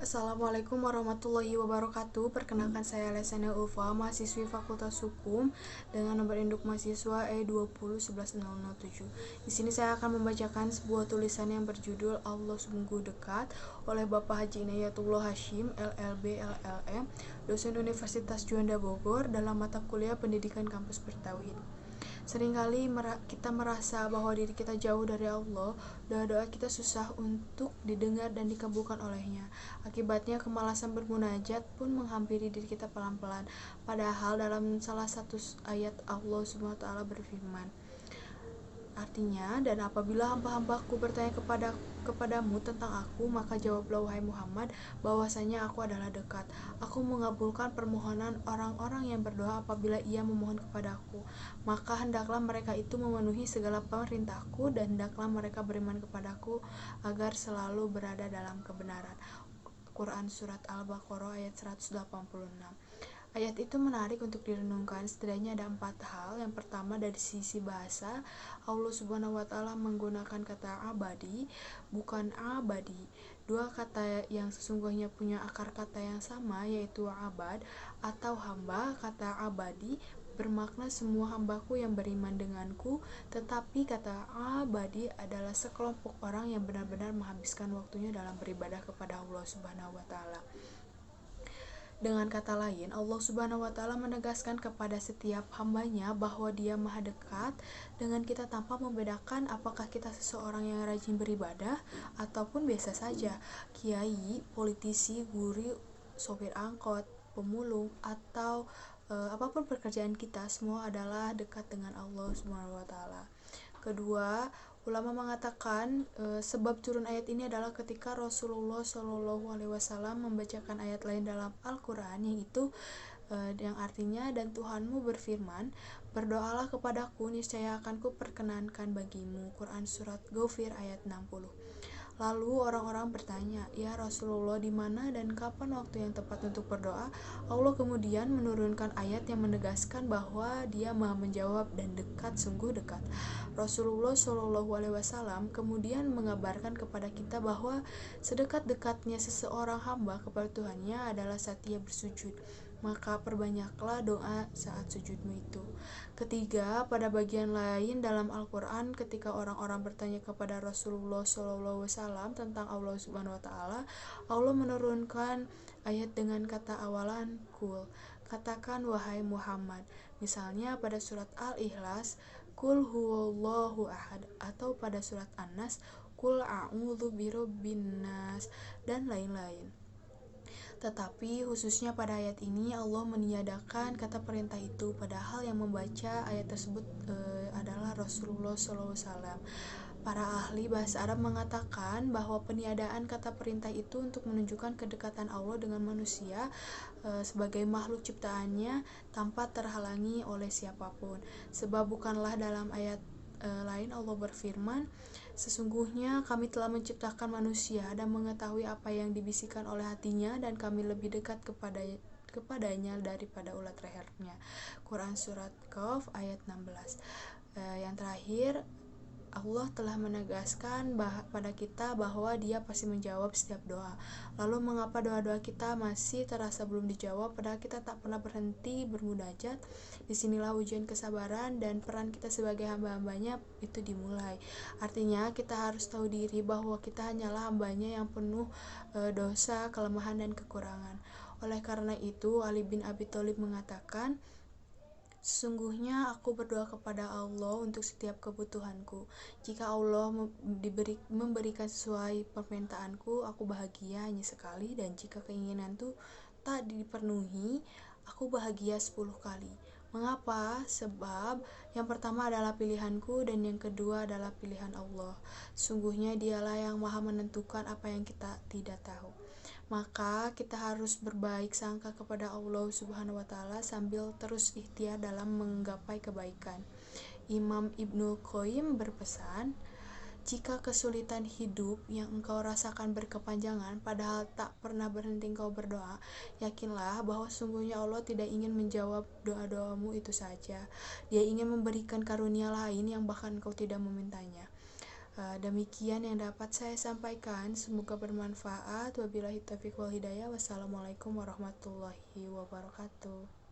Assalamualaikum warahmatullahi wabarakatuh. Perkenalkan saya Lesenia Ulfa, mahasiswi Fakultas Hukum dengan nomor induk mahasiswa E20110007. Di sini saya akan membacakan sebuah tulisan yang berjudul Allah Sungguh Dekat oleh Bapak Haji Inayatullah Hashim, LLB LLM, dosen Universitas Juanda Bogor dalam mata kuliah Pendidikan Kampus Bertauhid. Seringkali kita merasa bahwa diri kita jauh dari Allah, doa-doa kita susah untuk didengar dan dikabulkan olehnya. Akibatnya kemalasan bermunajat pun menghampiri diri kita pelan-pelan. Padahal dalam salah satu ayat Allah SWT berfirman, artinya, dan apabila hamba-hambaku bertanya kepadamu tentang aku, maka jawablah wahai Muhammad, bahwasanya aku adalah dekat. Aku mengabulkan permohonan orang-orang yang berdoa apabila ia memohon kepadaku. Maka hendaklah mereka itu memenuhi segala perintahku, dan hendaklah mereka beriman kepadaku agar selalu berada dalam kebenaran. Quran Surat Al-Baqarah ayat 186. Ayat itu menarik untuk direnungkan. Setidaknya ada 4 hal. Yang pertama, dari sisi bahasa, Allah Subhanahu wa Ta'ala menggunakan kata abadi, bukan abadi. Dua kata yang sesungguhnya punya akar kata yang sama, yaitu abad atau hamba. Kata abadi bermakna semua hambaku yang beriman denganku, tetapi kata abadi adalah sekelompok orang yang benar-benar menghabiskan waktunya dalam beribadah kepada Allah Subhanahu wa Ta'ala. Dengan kata lain, Allah Subhanahu wa Ta'ala menegaskan kepada setiap hambanya bahwa Dia Maha Dekat dengan kita tanpa membedakan apakah kita seseorang yang rajin beribadah ataupun biasa saja, kiai, politisi, guru, sopir angkot, pemulung, atau apapun pekerjaan kita, semua adalah dekat dengan Allah Subhanahu wa Ta'ala. Kedua, ulama mengatakan sebab turun ayat ini adalah ketika Rasulullah SAW membacakan ayat lain dalam Al-Quran, yaitu yang artinya, dan Tuhanmu berfirman, berdoalah kepadaku, niscaya akan kuperkenankan bagimu. Quran Surat Ghafir ayat 60. Lalu orang-orang bertanya, ya Rasulullah, di mana dan kapan waktu yang tepat untuk berdoa? Allah kemudian menurunkan ayat yang menegaskan bahwa Dia Maha menjawab dan dekat, sungguh dekat. Rasulullah SAW kemudian mengabarkan kepada kita bahwa sedekat-dekatnya seseorang hamba kepada Tuhannya adalah saat ia bersujud. Maka perbanyaklah doa saat sujudmu itu. Ketiga, pada bagian lain dalam Al-Quran, ketika orang-orang bertanya kepada Rasulullah SAW tentang Allah Subhanahu wa Ta'ala, Allah menurunkan ayat dengan kata awalan kul, katakan wahai Muhammad. Misalnya pada surat Al-Ikhlas, kul huwallahu ahad, atau pada surat An-Nas, kul a'udzu birabbin nas, dan lain-lain. Tetapi khususnya pada ayat ini Allah meniadakan kata perintah itu, padahal yang membaca ayat tersebut adalah Rasulullah SAW. Para ahli bahasa Arab mengatakan bahwa peniadaan kata perintah itu untuk menunjukkan kedekatan Allah dengan manusia sebagai makhluk ciptaannya tanpa terhalangi oleh siapapun. Sebab bukanlah dalam ayat lain Allah berfirman, sesungguhnya kami telah menciptakan manusia dan mengetahui apa yang dibisikkan oleh hatinya, dan kami lebih dekat kepadanya daripada ulat lehernya. Quran Surat Qaf ayat 16. Yang terakhir, Allah telah menegaskan pada kita bahwa Dia pasti menjawab setiap doa. Lalu mengapa doa-doa kita masih terasa belum dijawab padahal kita tak pernah berhenti bermunajat? Disinilah ujian kesabaran dan peran kita sebagai hamba-hambanya itu dimulai. Artinya kita harus tahu diri bahwa kita hanyalah hambanya yang penuh dosa, kelemahan, dan kekurangan. Oleh karena itu, Ali bin Abi Thalib mengatakan, sesungguhnya aku berdoa kepada Allah untuk setiap kebutuhanku. Jika Allah memberikan sesuai permintaanku, aku bahagia hanya sekali, dan jika keinginanku tak dipenuhi, aku bahagia 10 kali. Mengapa? Sebab yang pertama adalah pilihanku, dan yang kedua adalah pilihan Allah. Sungguhnya Dialah yang Maha menentukan apa yang kita tidak tahu. Maka kita harus berbaik sangka kepada Allah Subhanahu wa Ta'ala sambil terus ikhtiar dalam menggapai kebaikan. Imam Ibnu Qayyim berpesan, jika kesulitan hidup yang engkau rasakan berkepanjangan padahal tak pernah berhenti engkau berdoa, yakinlah bahwa sungguhnya Allah tidak ingin menjawab doa-doamu itu saja. Dia ingin memberikan karunia lain yang bahkan engkau tidak memintanya. Demikian yang dapat saya sampaikan, semoga bermanfaat. Wabillahi taufiq wal hidayah. Wassalamualaikum warahmatullahi wabarakatuh.